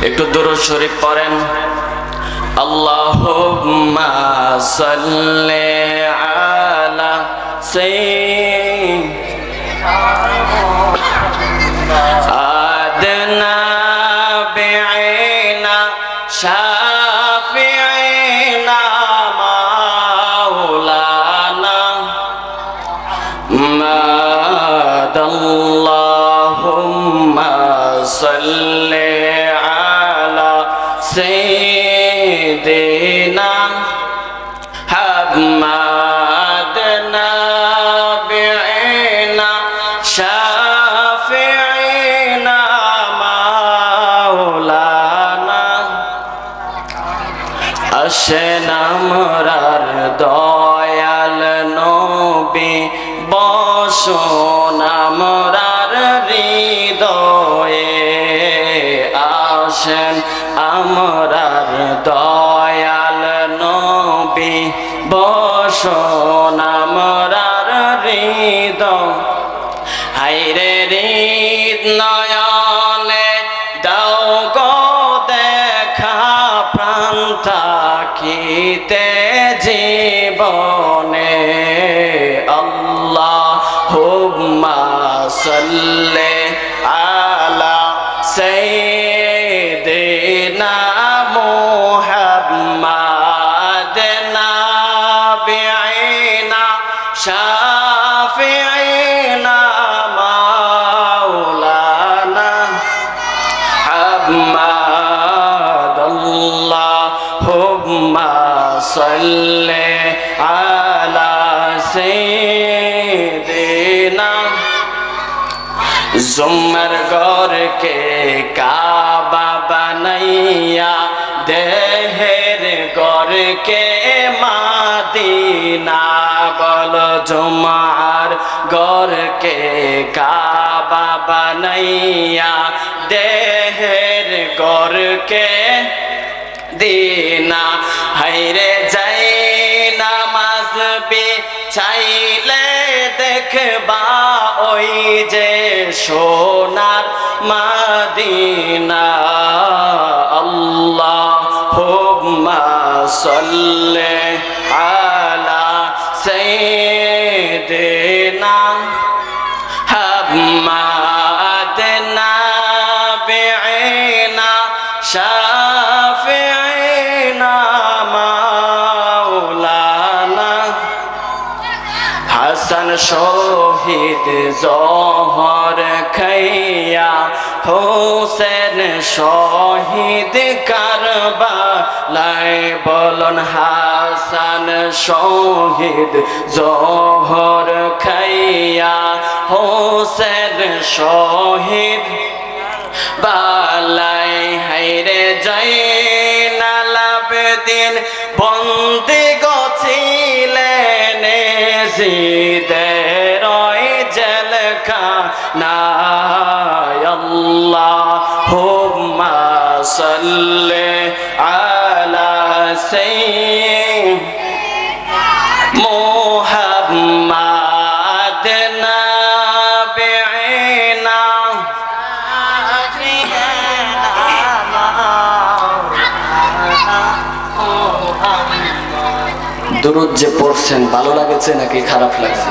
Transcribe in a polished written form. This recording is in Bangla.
একটু দুরূদ শরীফ পড়েন। আল্লাহুম্মা সাল্লি আলা সাইয়্যিদিনা বি'না শাফি'ina মাওলানা আল্লাহুম্মা সাল্লি আলা সাইয়্যিদিনা হামাদনা বি'না শাফি'ina মাওলানা আসেন আমরার দয়াল নবী বসুন আমরার হৃদয়ে আসেন আমরার দয়াল নবী বসুন আমরার হৃদয় হায়রে হৃদ নয়নে দাও গো দেখা প্রাণ থাকিতে জীবনে আল্লাহুম্মা সাল্লি আলা সাইয়্যিদিনা মুহাম্মাদ নাবিয়িনা শাফি'ina মাওলানা হাম্মাদ আল্লাহুম্মা সাল্লি আলা সাইয়্যিদিনা জুম্মার ঘরকে কাবা বানাইয়া দেহের ঘরকে মাদিনা বল জুমার ঘরকে কাবা বানাইয়া দেহের ঘরকে দিনা হায়রে যাই নামাজ চাইলে দেখবা ওই যে সোনার মাদিনা আল্লাহুম্মা সাল্লি আলা সাইয়্যিদিনা হামাদনা বি'না শাফি'ina মাওলানা হাসান শহীদ জহর খাইয়া হোসেন শহীদ কারবালায় বলন হাসান শহীদ জহর খাইয়া হোসেন শহীদ বালাই হায়রে জাইনাল আবেদিন বন্দি গছিলেন জিদের জেলখানায় আল্লাহুম্মা সাল্লি আলা সাইয়্যিদিনা মুহাম্মাদ নাবিয়িনা দুরূদ যে পড়ছেন ভালো লাগেছে নাকি খারাপ লাগছে?